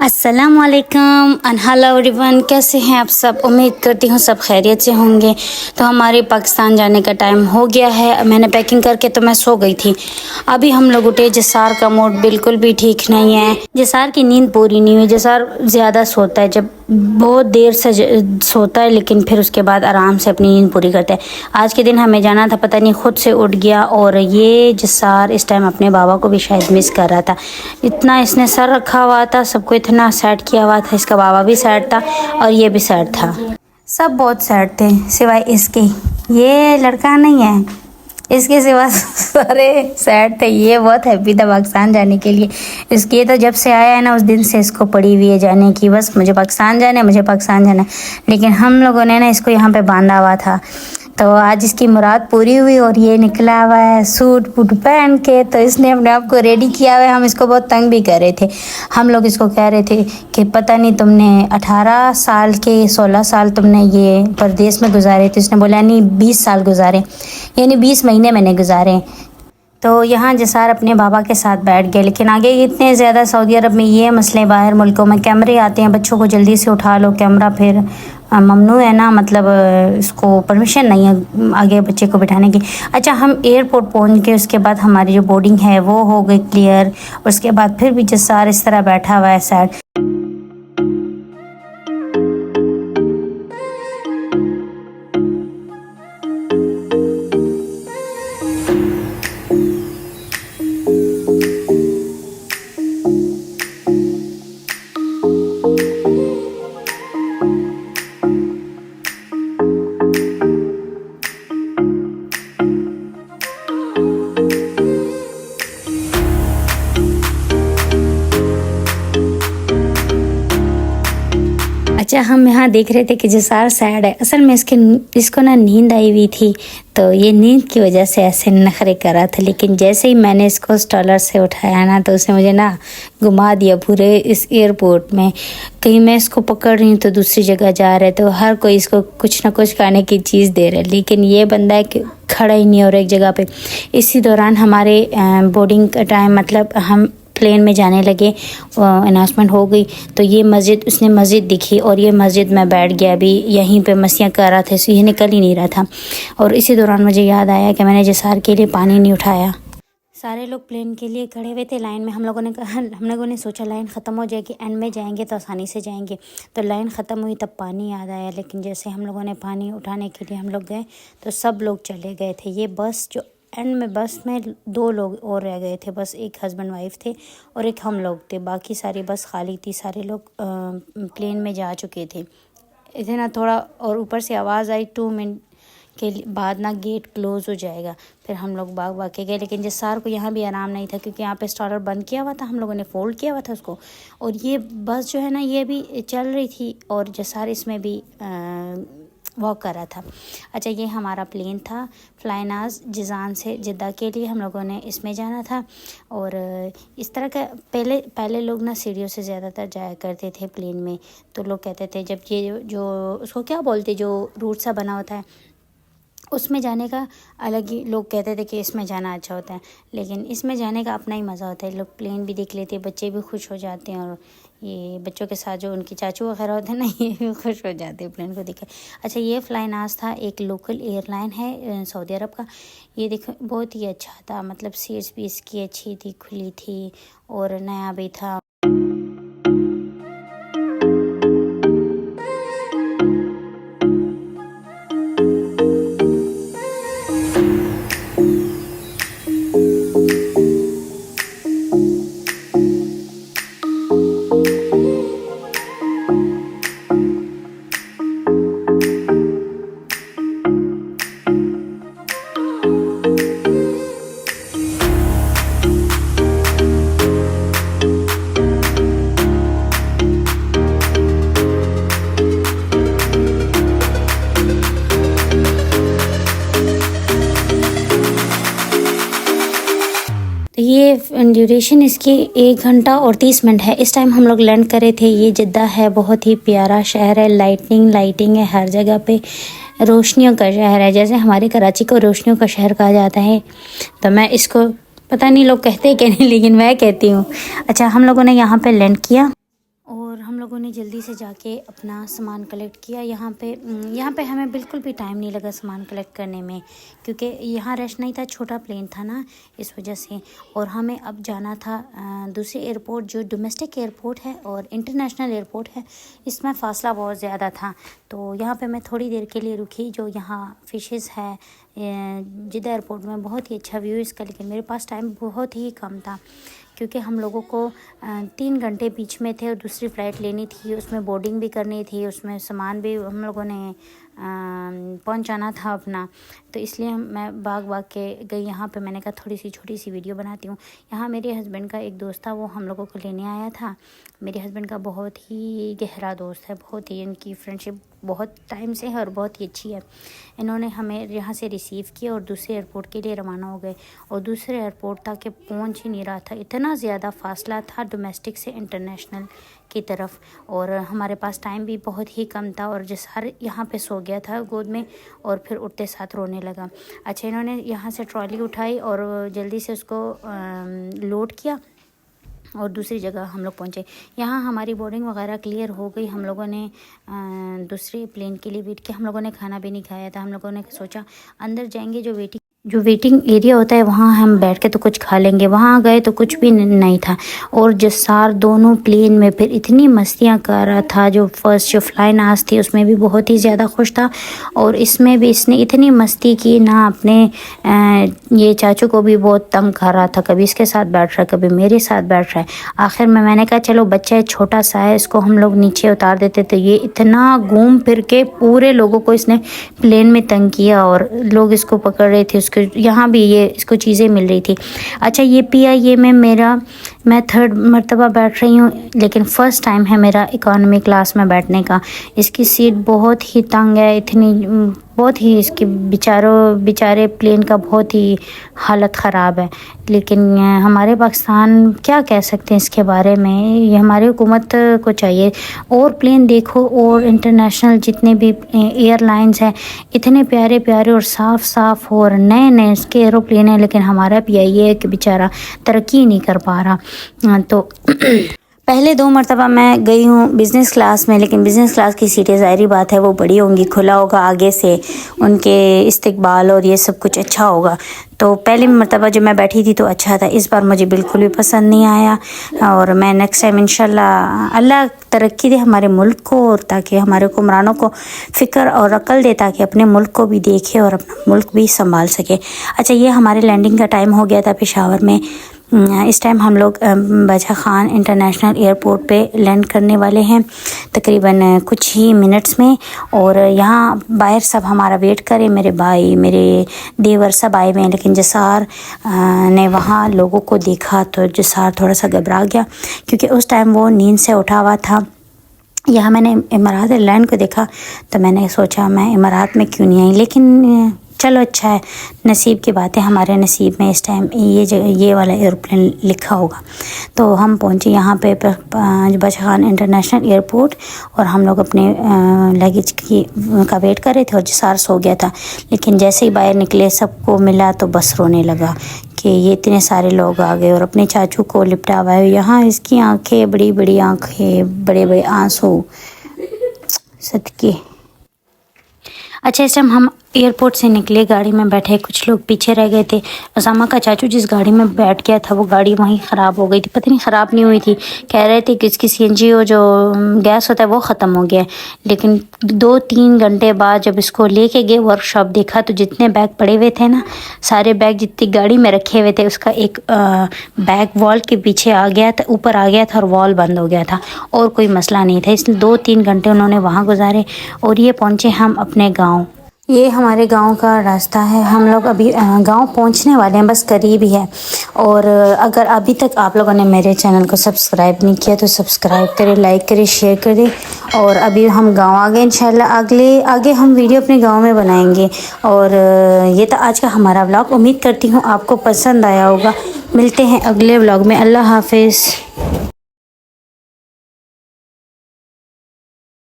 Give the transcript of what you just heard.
अस्सलाम वालेकुम and hello everyone, कैसे हैं आप सब। उम्मीद करती हूँ सब खैरियत से होंगे। तो हमारे पाकिस्तान जाने का टाइम हो गया है। मैंने पैकिंग करके तो मैं सो गई थी। अभी हम लोग उठे। जसार का मूड बिल्कुल भी ठीक नहीं है। जसार की नींद पूरी नहीं हुई। जसार ज़्यादा सोता है, जब बहुत देर से सोता है, लेकिन फिर उसके बाद आराम से अपनी नींद पूरी करता है। आज के दिन हमें जाना था, पता नहीं खुद से उठ गया। और ये जसार इस टाइम अपने बाबा को भी शायद मिस कर रहा था। इतना इसने सर रखा हुआ था, सबको इतना सैड किया हुआ था। इसका बाबा भी सैड था और ये भी सैड था। सब बहुत सैड थे सिवाय इसके। ये लड़का नहीं है, इसके सिवा सारे सैड थे। ये बहुत हैप्पी था पाकिस्तान जाने के लिए। इसके तो जब से आया है ना, उस दिन से इसको पड़ी हुई है जाने की। बस मुझे पाकिस्तान जाना है, मुझे पाकिस्तान जाना है। लेकिन हम लोगों ने ना इसको यहाँ पे बांधा हुआ था। तो आज इसकी मुराद पूरी हुई और ये निकला हुआ है सूट बूट पहन के। तो इसने अपने आप को रेडी किया हुआ है। हम इसको बहुत तंग भी कर रहे थे। हम लोग इसको कह रहे थे कि पता नहीं तुमने 18 साल के 16 साल तुमने ये परदेश में गुजारे। तो इसने बोला नहीं, 20 साल गुजारे, यानी 20 महीने मैंने गुजारे। तो यहाँ जसार अपने बाबा के साथ बैठ गए। लेकिन आगे इतने ज़्यादा सऊदी अरब में ये मसले, बाहर मुल्कों में कैमरे आते हैं, बच्चों को जल्दी से उठा लो। कैमरा फिर ममनू है ना, मतलब इसको परमिशन नहीं है आगे बच्चे को बिठाने की। अच्छा, हम एयरपोर्ट पहुँच गए। उसके बाद हमारी जो बोर्डिंग है वो हो गई क्लियर। उसके बाद फिर भी जसार इस तरह बैठा हुआ है सैड। अच्छा, हम यहाँ देख रहे थे कि जसार सैड है। असल में इसको ना नींद आई हुई थी, तो ये नींद की वजह से ऐसे नखरे कर रहा था। लेकिन जैसे ही मैंने इसको स्टॉलर से उठाया ना, तो उसने मुझे ना घुमा दिया पूरे इस एयरपोर्ट में। कहीं मैं इसको पकड़ रही हूँ तो दूसरी जगह जा रहे, तो हर कोई इसको कुछ ना कुछ खाने की चीज़ दे रहा है। लेकिन ये बंदा है कि खड़ा ही नहीं हो रहा एक जगह पे। इसी दौरान हमारे बोर्डिंग का टाइम, मतलब हम प्लेन में जाने लगे, अनाउंसमेंट हो गई। तो ये मस्जिद, उसने मस्जिद दिखी और ये मस्जिद में बैठ गया। अभी यहीं पे मस्तियाँ कर रहा था, ये निकल ही नहीं रहा था। और इसी दौरान मुझे याद आया कि मैंने जसार के लिए पानी नहीं उठाया। सारे लोग प्लेन के लिए खड़े हुए थे लाइन में। हम लोगों ने सोचा लाइन ख़त्म हो जाएगी, एंड में जाएंगे तो आसानी से जाएंगे। तो लाइन ख़त्म हुई तब पानी याद आया। लेकिन जैसे हम लोगों ने पानी उठाने के लिए हम लोग गए, तो सब लोग चले गए थे। ये बस जो एंड में, बस में 2 लोग और रह गए थे। बस एक हस्बैंड वाइफ थे और एक हम लोग थे। बाकी सारी बस खाली थी। सारे लोग प्लेन में जा चुके थे। इतना थोड़ा और ऊपर से आवाज़ आई 2 मिनट के बाद ना गेट क्लोज़ हो जाएगा। फिर हम लोग भाग के गए। लेकिन जसार को यहाँ भी आराम नहीं था, क्योंकि यहाँ पे स्टॉलर बंद किया हुआ था, हम लोगों ने फ़ोल्ड किया हुआ था उसको। और ये बस जो है ना, ये भी चल रही थी और जसार इसमें भी वॉक कर रहा था। अच्छा, ये हमारा प्लेन था फ्लाइनाज जिजान से जिद्दा के लिए। हम लोगों ने इसमें जाना था। और इस तरह का पहले लोग ना सीढ़ियों से ज़्यादातर जाया करते थे प्लेन में। तो लोग कहते थे, जब ये जो उसको क्या बोलते, जो रूट सा बना होता है, उसमें जाने का अलग ही लोग कहते थे कि इसमें जाना अच्छा होता है। लेकिन इसमें जाने का अपना ही मज़ा होता है। लोग प्लेन भी देख लेते हैं, बच्चे भी खुश हो जाते हैं। और ये बच्चों के साथ जो उनके चाचू वगैरह होते हैं ना, ये भी खुश हो जाते हैं प्लेन को देख कर। अच्छा, ये फ्लाइनाज था, एक लोकल एयरलाइन है सऊदी अरब का। ये देखो बहुत ही अच्छा था, मतलब सीट्स भी इसकी अच्छी थी, खुली थी और नया भी था। ये ड्यूरेशन इसकी 1 घंटा और 30 मिनट है। इस टाइम हम लोग लैंड करे थे। ये जिद्दा है, बहुत ही प्यारा शहर है। लाइटिंग है हर जगह पे, रोशनियों का शहर है। जैसे हमारे कराची को रोशनियों का शहर कहा जाता है, तो मैं इसको, पता नहीं लोग कहते हैं कि नहीं, लेकिन मैं कहती हूँ। अच्छा, हम लोगों ने यहाँ पे लैंड किया लोगों ने जल्दी से जाके अपना सामान कलेक्ट किया। यहाँ पे हमें बिल्कुल भी टाइम नहीं लगा सामान कलेक्ट करने में, क्योंकि यहाँ रश नहीं था, छोटा प्लेन था ना, इस वजह से। और हमें अब जाना था दूसरे एयरपोर्ट, जो डोमेस्टिक एयरपोर्ट है और इंटरनेशनल एयरपोर्ट है, इसमें फ़ासला बहुत ज़्यादा था। तो यहाँ पे मैं थोड़ी देर के लिए रुकी। जो यहाँ फ़िशेस है जिद्दा एयरपोर्ट में, बहुत ही अच्छा व्यू इसका, लेकिन मेरे पास टाइम बहुत ही कम था, क्योंकि हम लोगों को 3 घंटे बीच में थे और दूसरी फ़्लाइट लेनी थी, उसमें बोर्डिंग भी करनी थी, उसमें सामान भी हम लोगों ने पहुंचाना था अपना। तो इसलिए मैं भाग के गई। यहाँ पे मैंने कहा थोड़ी सी छोटी सी वीडियो बनाती हूँ। यहाँ मेरे हस्बैंड का एक दोस्त था, वो हम लोगों को लेने आया था। मेरे हस्बैंड का बहुत ही गहरा दोस्त है, बहुत ही, इनकी फ्रेंडशिप बहुत टाइम से है और बहुत ही अच्छी है। इन्होंने हमें यहाँ से रिसीव किया और दूसरे एयरपोर्ट के लिए रवाना हो गए। और दूसरे एयरपोर्ट तक के पहुँच ही नहीं रहा था, इतना ज़्यादा फासला था डोमेस्टिक से इंटरनेशनल की तरफ। और हमारे पास टाइम भी बहुत ही कम था, और जसार यहाँ पे सो गया था गोद में और फिर उठते साथ रोने लगा। अच्छा, इन्होंने यहाँ से ट्रॉली उठाई और जल्दी से उसको लोड किया और दूसरी जगह हम लोग पहुँचे। यहाँ हमारी बोर्डिंग वगैरह क्लियर हो गई। हम लोगों ने दूसरे प्लेन के लिए वेट किया। हम लोगों ने खाना भी नहीं खाया था। हम लोगों ने सोचा अंदर जाएंगे, जो वेटिंग एरिया होता है वहाँ हम बैठ के तो कुछ खा लेंगे। वहाँ गए तो कुछ भी नहीं था। और जसार दोनों प्लेन में फिर इतनी मस्तियाँ कर रहा था। जो फर्स्ट जो फ्लाई नाज थी उसमें भी बहुत ही ज़्यादा खुश था, और इसमें भी इसने इतनी मस्ती की ना, अपने ये चाचू को भी बहुत तंग कर रहा था। कभी इसके साथ बैठ रहा है, कभी मेरे साथ बैठ रहा है। आखिर में मैंने कहा चलो बच्चा छोटा सा है, इसको हम लोग नीचे उतार देते। तो ये इतना घूम फिर के पूरे लोगों को इसने प्लेन में तंग किया, और लोग इसको पकड़ रहे थे। यहाँ भी ये इसको चीज़ें मिल रही थी। अच्छा, ये PIA में मैं 3rd मरतबा बैठ रही हूँ, लेकिन फ़र्स्ट टाइम है मेरा इकॉनमी क्लास में बैठने का। इसकी सीट बहुत ही तंग है, इतनी बहुत ही, इसके बेचारे प्लेन का बहुत ही हालत ख़राब है। लेकिन हमारे पाकिस्तान क्या कह सकते हैं इसके बारे में, ये हमारी हुकूमत को चाहिए। और प्लेन देखो, और इंटरनेशनल जितने भी एयरलाइंस हैं, इतने प्यारे प्यारे और साफ़ और नए इसके एरोप्लेन हैं, लेकिन हमारा PIA कि बेचारा तरक्की नहीं कर पा रहा। तो पहले 2 मरतबा मैं गई हूँ बिज़नेस क्लास में, लेकिन बिज़नेस क्लास की सीटें ज़ाहिर बात है वो बड़ी होंगी, खुला होगा आगे से, उनके इस्तिकबाल और ये सब कुछ अच्छा होगा। तो पहली मरतबा जब मैं बैठी थी तो अच्छा था, इस बार मुझे बिल्कुल भी पसंद नहीं आया। और मैं नेक्स्ट टाइम इंशाल्लाह, अल्लाह तरक्की दे हमारे मुल्क को, और ताकि हमारे हुक्मरानों को फ़िक्र और अक्ल दे, ताकि अपने मुल्क को भी देखे और अपना मुल्क भी संभाल सके। अच्छा, ये हमारे लैंडिंग का टाइम हो गया था पेशावर में। इस टाइम हम लोग बादशाह खान इंटरनेशनल एयरपोर्ट पे लैंड करने वाले हैं तकरीबन कुछ ही मिनट्स में। और यहाँ बाहर सब हमारा वेट करें, मेरे भाई, मेरे देवर सब आए हुए हैं। लेकिन जसार ने वहाँ लोगों को देखा तो जसार थोड़ा सा घबरा गया, क्योंकि उस टाइम वो नींद से उठा हुआ था। यहाँ मैंने इमारात एयरलाइन को देखा तो मैंने सोचा मैं इमारात में क्यों नहीं आई, लेकिन चलो अच्छा है, नसीब की बात है, हमारे नसीब में इस टाइम ये वाला एयरप्लेन लिखा होगा। तो हम पहुँचे यहाँ पे बादशाह खान इंटरनेशनल एयरपोर्ट, और हम लोग अपने लगेज का वेट कर रहे थे, और जसार सो गया था। लेकिन जैसे ही बाहर निकले सबको मिला तो बस रोने लगा कि ये इतने सारे लोग आ गए, और अपने चाचू को लिपटा हुआ है। यहाँ इसकी आँखें, बड़ी बड़ी आँखें, बड़े बड़े आंसू, सदके। अच्छा, इस टाइम हम एयरपोर्ट से निकले, गाड़ी में बैठे, कुछ लोग पीछे रह गए थे। उसामा का चाचू जिस गाड़ी में बैठ गया था वो गाड़ी वहीं ख़राब हो गई थी। पता नहीं ख़राब नहीं हुई थी, कह रहे थे कि इसकी CNG जो गैस होता है वो ख़त्म हो गया है। लेकिन 2-3 घंटे बाद जब इसको लेके गए वर्कशॉप, देखा तो जितने बैग पड़े हुए थे ना, सारे बैग जितनी गाड़ी में रखे हुए थे, उसका एक बैग वॉल के पीछे आ गया था, ऊपर आ गया था, और वॉल बंद हो गया था, और कोई मसला नहीं था। इसलिए 2-3 घंटे उन्होंने वहाँ गुजारे, और ये पहुँचे हम अपने गाँव। ये हमारे गांव का रास्ता है। हम लोग अभी गांव पहुंचने वाले हैं, बस करीब ही है। और अगर अभी तक आप लोगों ने मेरे चैनल को सब्सक्राइब नहीं किया तो सब्सक्राइब करें, लाइक करें, शेयर करें। और अभी हम गांव आ गए, इंशाल्लाह आगे हम वीडियो अपने गांव में बनाएंगे। और ये था आज का हमारा व्लॉग। उम्मीद करती हूँ आपको पसंद आया होगा। मिलते हैं अगले व्लॉग में। अल्लाह हाफिज़।